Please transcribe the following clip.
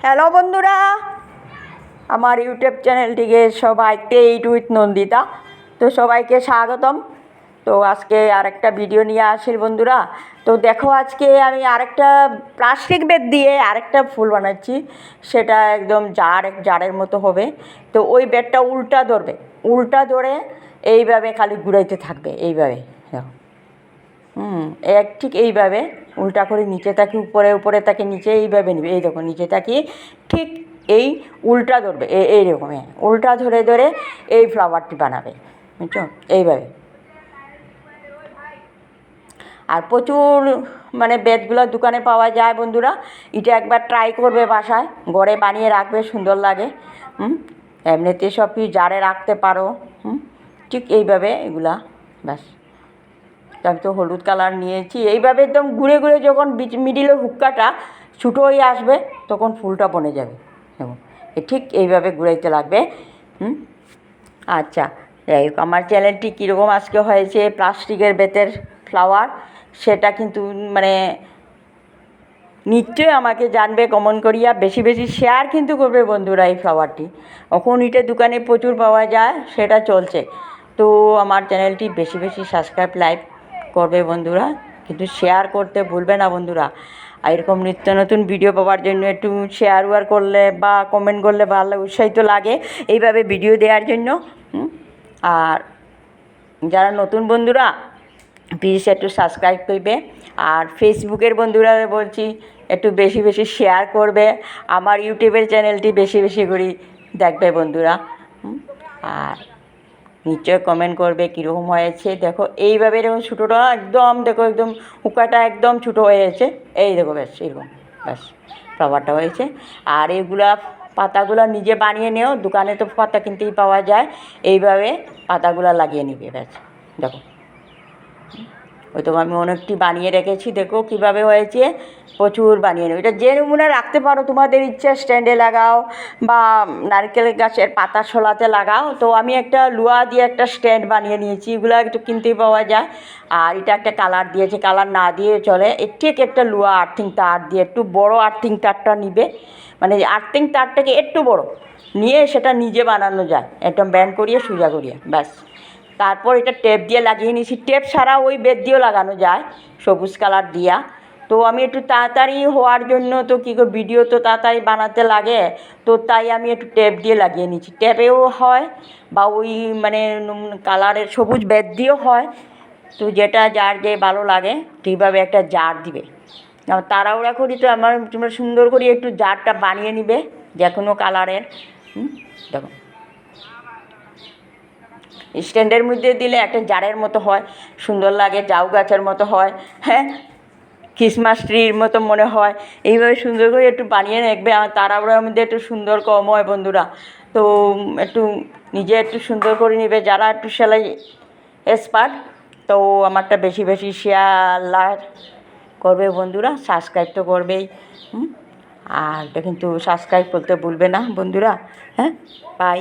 Hello বন্ধুরা, আমার YouTube চ্যানেলটিকে সবাইকে ইট উইথ নন্দিতা। তো সবাইকে স্বাগতম। তো আজকে আরেকটা ভিডিও নিয়ে আসি বন্ধুরা। তো দেখো, আজকে আমি আরেকটা প্লাস্টিক বেত দিয়ে আরেকটা ফুল বানাচ্ছি। সেটা একদম জারের মতো হবে। তো ওই বেতটা উল্টা ধরে এইভাবে খালি ঘুরাইতে থাকবে, এইভাবে দেখো। ঠিক এইভাবে উল্টা করে নিচে তাকি উপরে তাকে নিচে এইভাবে নিবে। এই দেখো, নিচে তাকি ঠিক এই উল্টা ধরবে, এইরকম উল্টা ধরে ধরে এই ফ্লাওয়ারটি বানাবে, বুঝছো? এইভাবে। আর প্রচুর বেতগুলো দোকানে পাওয়া যায় বন্ধুরা। এটা একবার ট্রাই করবে, বাসায় ঘরে বানিয়ে রাখবে, সুন্দর লাগে। এমনিতে সব কিছু জারে রাখতে পারো। ঠিক এইভাবে এগুলা, ব্যাস। আমি তো হলুদ কালার নিয়েছি। এইভাবে একদম ঘুরে ঘুরে যখন মিডিলের হুক্কাটা ছোটো হয়ে আসবে, তখন ফুলটা বনে যাবে। দেখুন, ঠিক এইভাবে ঘুরাইতে লাগবে। আচ্ছা, যাই হোক, আমার চ্যানেলটি কীরকম আজকে হয়েছে প্লাস্টিকের বেতের ফ্লাওয়ার, সেটা কিন্তু নিশ্চয়ই আমাকে জানবে কমেন্ট করিয়া। বেশি বেশি শেয়ার কিন্তু করবে বন্ধুরা এই ফ্লাওয়ারটি। এখন এটা দোকানে প্রচুর পাওয়া যায়, সেটা চলছে। তো আমার চ্যানেলটি বেশি বেশি সাবস্ক্রাইব লাইক করবে বন্ধুরা, কিন্তু শেয়ার করতে ভুলবে না বন্ধুরা। আর এরকম নিত্য নতুন ভিডিও পাওয়ার জন্য একটু শেয়ার করলে বা কমেন্ট করলে ভালো উৎসাহিত লাগে এইভাবে ভিডিও দেওয়ার জন্য। আর যারা নতুন বন্ধুরা, প্লিজ একটু সাবস্ক্রাইব করবে। আর ফেসবুকের বন্ধুরা বলছি, একটু বেশি বেশি শেয়ার করবে। আমার ইউটিউবের চ্যানেলটি বেশি বেশি করে দেখবে বন্ধুরা। আর নিশ্চয় কমেন্ট করবে কীরকম হয়েছে। দেখো, এইভাবে এরকম ছোটোটা একদম, দেখো একদম হুকাটা একদম ছোটো হয়েছে। এই দেখো, ব্যাস এরকম, ব্যাস ফ্লাওয়ারটা হয়েছে। আর এগুলা পাতাগুলো নিজে বানিয়ে নেও, দোকানে তো পাতা কিনতেই পাওয়া যায়। এইভাবে পাতাগুলো লাগিয়ে নিবে, ব্যাস। দেখো, ওই তো আমি অনেকটি বানিয়ে রেখেছি। দেখো কীভাবে হয়েছে, প্রচুর বানিয়ে নেবে। এটা যে নমুনা রাখতে পারো, তোমাদের ইচ্ছা স্ট্যান্ডে লাগাও বা নারকেল গাছের পাতা শোলাতে লাগাও। তো আমি একটা লোহা দিয়ে একটা স্ট্যান্ড বানিয়ে নিয়েছি। এগুলো একটু কিনতেই পাওয়া যায়। আর এটা একটা কালার দিয়েছে, কালার না দিয়ে চলে। ঠিক একটা লোহা আর্থিং তার দিয়ে, একটু বড় আর্থিং তারটা নিবে, আর্থিং তারটাকে একটু বড় নিয়ে সেটা নিজে বানানো যায়, একদম ব্যান্ড করিয়ে সোজা করিয়ে, ব্যাস। তারপর এটা টেপ দিয়ে লাগিয়ে নিয়েছি। টেপ ছাড়া ওই বেত দিয়েও লাগানো যায়, সবুজ কালার দিয়া। তো আমি একটু তাড়াতাড়ি হওয়ার জন্য, তো কী করে, ভিডিও তো তাড়াতাড়ি বানাতে লাগে, তো তাই আমি একটু টেপ দিয়ে লাগিয়ে নিচ্ছি। টেপেও হয় বা ওই কালারের সবুজ বেত দিয়েও হয়। তো যেটা যার যে ভালো লাগে ঠিকভাবে একটা জার দিবে। তাড়াহুড়া করি তো তোমরা সুন্দর করে একটু জারটা বানিয়ে নিবে, যে কোনো কালারের। দেখো, স্ট্যান্ডের মধ্যে দিলে একটা জারের মতো হয়, সুন্দর লাগে, জাউ গাছের মতো হয়, ক্রিসমাস ট্রির মতো মনে হয়। এইভাবে সুন্দর করে একটু বানিয়ে রাখবে। আমার তাড়াহুড়োর মধ্যে একটু সুন্দর কম হয় বন্ধুরা। তো একটু নিজে একটু সুন্দর করে নেবে যারা একটু সেলাই এক্সপার্ট। তো আমারটা বেশি বেশি শেয়ার করবে বন্ধুরা, সাবস্ক্রাইব তো করবেই। আর এটা কিন্তু সাবস্ক্রাইব করতে ভুলবে না বন্ধুরা। বাই।